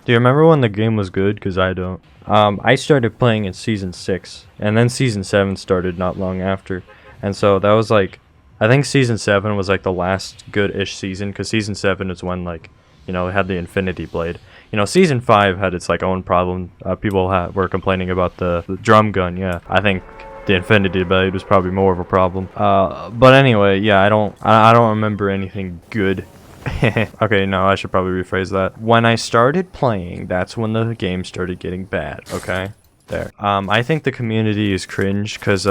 Do you remember when the game was good? Because I don't. I started playing in Season 6, and then Season 7 started not long after. And so that was like, I think Season 7 was like the last good-ish season, because Season 7 is when, like, you know, it had the Infinity Blade. You know, Season 5 had its like own problem. People were complaining about the drum gun, yeah. I think the Infinity Blade was probably more of a problem. But anyway, yeah, I don't remember anything good. Okay, no, I should probably rephrase that. When I started playing, that's when the game started getting bad, okay? There. I think the community is cringe because,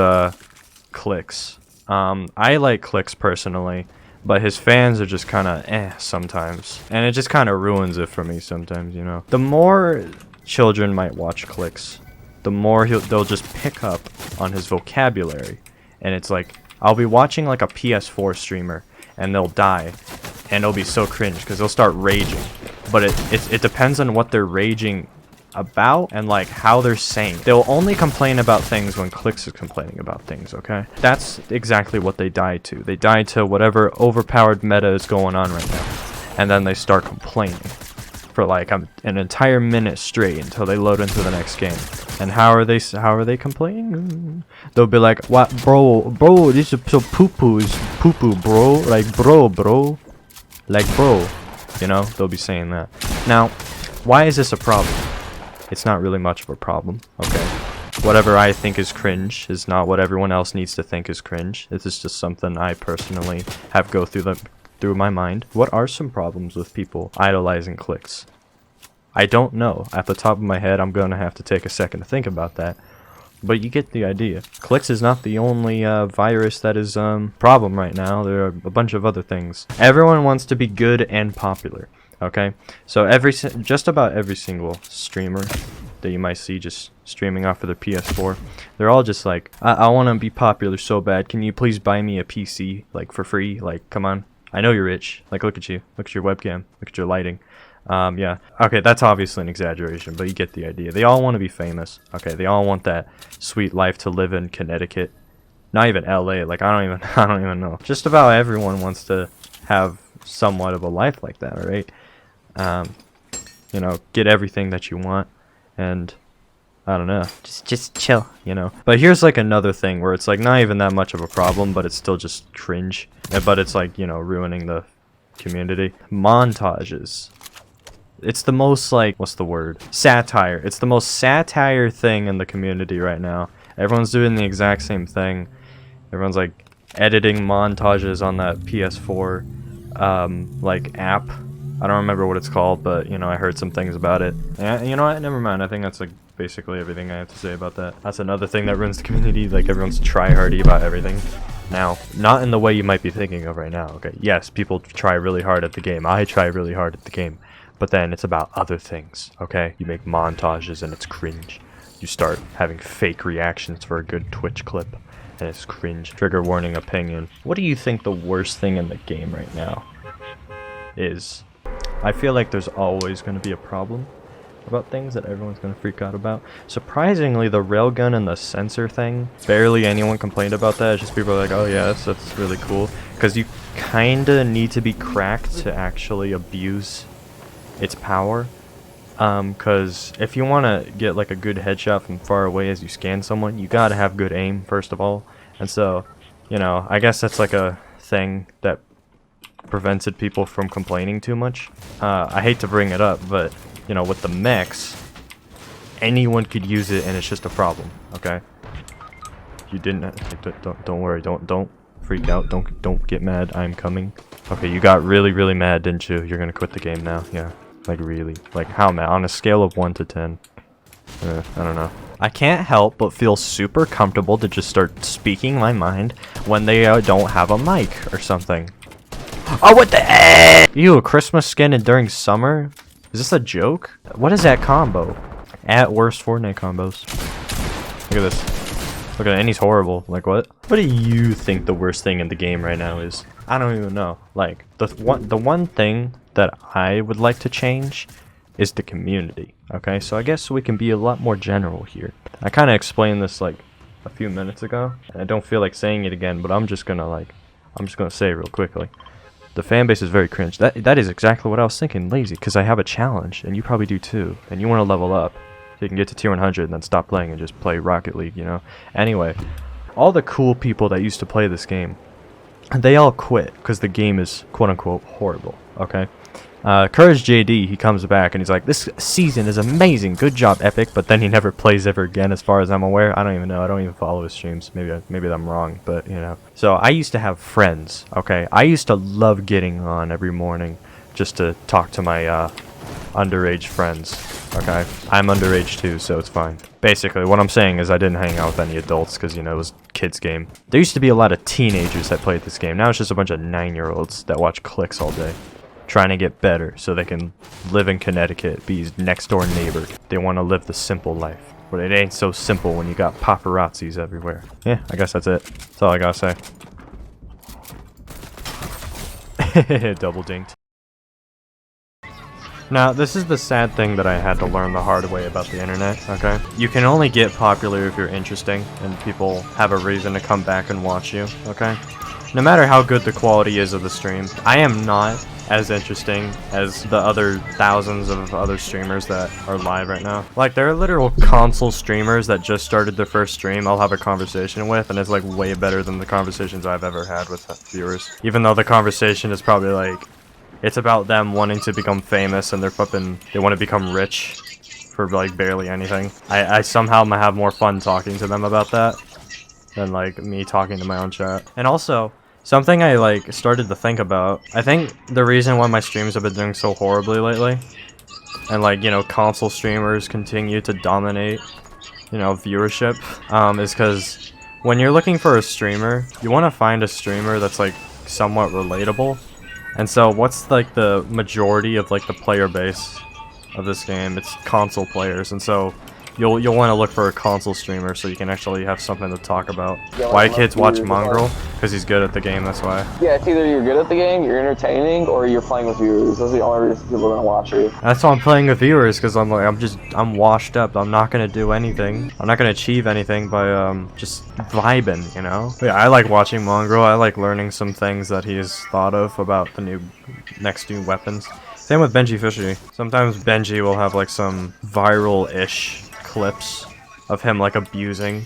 Clicks. I like Clicks personally, but his fans are just kind of sometimes. And it just kind of ruins it for me sometimes, you know? The more children might watch Clicks, the more they'll just pick up on his vocabulary. And it's like, I'll be watching like a PS4 streamer, and they'll die. And it'll be so cringe because they'll start raging, but it depends on what they're raging about and like how they're saying. They'll only complain about things when Clicks is complaining about things, okay? That's exactly what they die to. They die to whatever overpowered meta is going on right now, and then they start complaining for like an entire minute straight until they load into the next game. And how are they complaining? They'll be like, "What, bro, this is so poo-poo, is poo-poo, bro, like bro. Like, bro," you know, they'll be saying that. Now, why is this a problem? It's not really much of a problem, okay? Whatever I think is cringe is not what everyone else needs to think is cringe. This is just something I personally have go through my mind. What are some problems with people idolizing Clicks? I don't know. At the top of my head, I'm going to have to take a second to think about that. But you get the idea. Clicks is not the only virus that is problem right now. There are a bunch of other things. Everyone wants to be good and popular. Okay, so just about every single streamer that you might see just streaming off of their PS4, they're all just like, I want to be popular so bad. Can you please buy me a PC like for free? Like, come on. I know you're rich. Like, look at you. Look at your webcam. Look at your lighting. Yeah. Okay, that's obviously an exaggeration, but you get the idea. They all want to be famous. Okay, they all want that sweet life to live in Connecticut. Not even LA. Like, I don't even know. Just about everyone wants to have somewhat of a life like that, right? You know, get everything that you want, and I don't know, just chill, you know. But here's like another thing where it's like not even that much of a problem, but it's still just cringe. But it's like, you know, ruining the community. Montages. It's the most, like, what's the word? Satire. It's the most satire thing in the community right now. Everyone's doing the exact same thing. Everyone's like editing montages on that PS4 like app. I don't remember what it's called, but you know, I heard some things about it. And you know what? Never mind. I think that's like basically everything I have to say about that. That's another thing that ruins the community. Like, everyone's try-hardy about everything. Now, not in the way you might be thinking of right now. Okay, yes, people try really hard at the game. I try really hard at the game. But then it's about other things, okay? You make montages and it's cringe. You start having fake reactions for a good Twitch clip, and it's cringe. Trigger warning opinion. What do you think the worst thing in the game right now is? I feel like there's always going to be a problem about things that everyone's going to freak out about. Surprisingly, the railgun and the sensor thing, barely anyone complained about that. It's just people are like, oh yeah, that's really cool. Because you kind of need to be cracked to actually abuse its power, because if you want to get like a good headshot from far away as you scan someone, you gotta have good aim first of all. And so, you know, I guess that's like a thing that prevented people from complaining too much. I hate to bring it up, but you know, with the mechs, anyone could use it and it's just a problem, okay? You didn't, don't worry, don't freak out, don't get mad, I'm coming. Okay, you got really mad, didn't you? You're gonna quit the game now, yeah. Like, really? Like, how mad? On a scale of 1 to 10. I don't know. I can't help but feel super comfortable to just start speaking my mind when they don't have a mic or something. Oh, what the heck? Ew, a Christmas skin and during summer? Is this a joke? What is that combo? At worst Fortnite combos. Look at this. Look at it, and he's horrible. Like, what? What do you think the worst thing in the game right now is? I don't even know. Like, the one thing that I would like to change is the community. Okay, so I guess we can be a lot more general here. I kind of explained this like a few minutes ago, and I don't feel like saying it again, but I'm just gonna say it real quickly. The fan base is very cringe. That is exactly what I was thinking, lazy, because I have a challenge, and you probably do too, and you want to level up, so you can get to tier 100 and then stop playing and just play Rocket League, you know? Anyway, all the cool people that used to play this game, they all quit, because the game is quote-unquote horrible, okay? Courage JD, he comes back and he's like, this season is amazing, good job Epic, but then he never plays ever again as far as I'm aware. I don't even know, I don't even follow his streams, maybe I'm wrong, but you know. So I used to have friends, okay? I used to love getting on every morning just to talk to my underage friends, okay? I'm underage too, so it's fine. Basically, what I'm saying is I didn't hang out with any adults because, you know, it was a kids game. There used to be a lot of teenagers that played this game. Now it's just a bunch of 9-year-olds that watch clicks all day, trying to get better so they can live in Connecticut, be his next door neighbor. They want to live the simple life, but it ain't so simple when you got paparazzis everywhere. Yeah, I guess that's it. That's all I gotta say. Double dinked. Now, this is the sad thing that I had to learn the hard way about the internet, okay? You can only get popular if you're interesting, and people have a reason to come back and watch you, okay? No matter how good the quality is of the stream, I am not as interesting as the other thousands of other streamers that are live right now. Like, there are literal console streamers that just started their first stream I'll have a conversation with, and it's like way better than the conversations I've ever had with viewers. Even though the conversation is probably like, it's about them wanting to become famous and they want to become rich for like barely anything. I somehow have more fun talking to them about that than like me talking to my own chat. And also, something I like started to think about, I think the reason why my streams have been doing so horribly lately, and like, you know, console streamers continue to dominate, you know, viewership, is because when you're looking for a streamer, you want to find a streamer that's like somewhat relatable. And so what's like the majority of like the player base of this game? It's console players, and so you'll want to look for a console streamer so you can actually have something to talk about. Yeah, why kids watch Mongrel? Because he's good at the game, that's why. Yeah, it's either you're good at the game, you're entertaining, or you're playing with viewers. Those are the only reasons people are gonna watch you. That's why I'm playing with viewers, because I'm washed up. I'm not gonna do anything. I'm not gonna achieve anything by just vibing, you know? But yeah, I like watching Mongrel. I like learning some things that he's thought of about the next new weapons. Same with Benji Fishy. Sometimes Benji will have like some viral-ish clips of him like abusing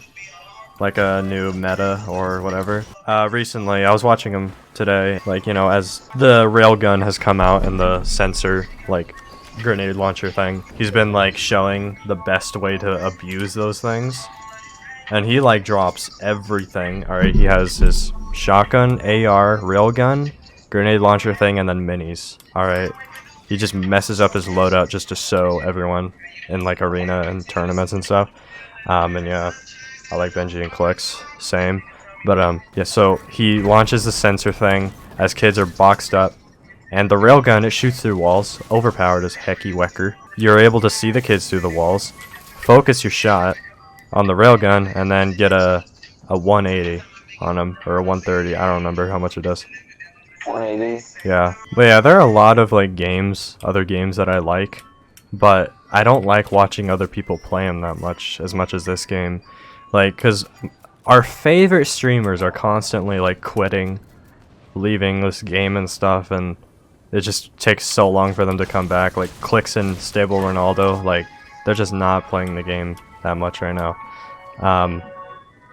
like a new meta or whatever. Recently, I was watching him today, like, you know, as the railgun has come out and the sensor like grenade launcher thing, he's been like showing the best way to abuse those things, and he like drops everything. All right, he has his shotgun, AR, railgun, grenade launcher thing, and then minis. All right, he just messes up his loadout just to show everyone in like arena and tournaments and stuff. And yeah, I like Benji and Clicks, same. But yeah, so he launches the sensor thing as kids are boxed up, and the railgun, it shoots through walls, overpowered as hecky wecker. You're able to see the kids through the walls, focus your shot on the railgun, and then get a 180 on him, or a 130, I don't remember how much it does. 180? Yeah. But yeah, there are a lot of like other games that I like, but I don't like watching other people play them that much, as much as this game. Like, because our favorite streamers are constantly like quitting, leaving this game and stuff, and it just takes so long for them to come back. Like Clicks and Stable Ronaldo, like, they're just not playing the game that much right now.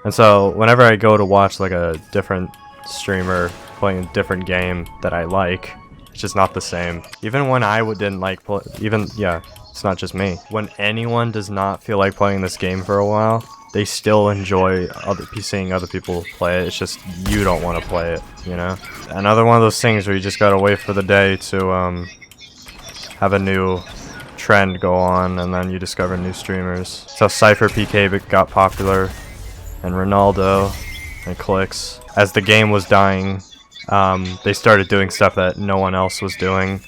And so whenever I go to watch like a different streamer playing a different game that I like, it's just not the same. Even when I didn't like yeah, it's not just me. When anyone does not feel like playing this game for a while, they still enjoy seeing other people play it. It's just you don't want to play it, you know? Another one of those things where you just gotta wait for the day to have a new trend go on, and then you discover new streamers. So Cypher PK got popular, and Ronaldo, and Clicks. As the game was dying, they started doing stuff that no one else was doing,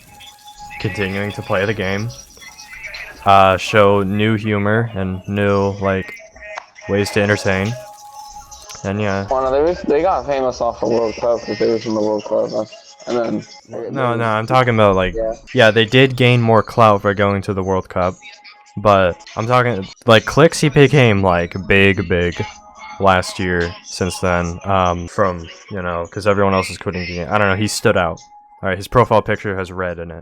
continuing to play the game, show new humor and new like ways to entertain, and yeah. They got famous off the World Cup because they was in the World Cup, and then. No, I'm talking about like, yeah, they did gain more clout by going to the World Cup, but I'm talking like Clicks. He became like big last year since then, from, you know, because everyone else is quitting the game. I don't know, he stood out. All right, his profile picture has red in it.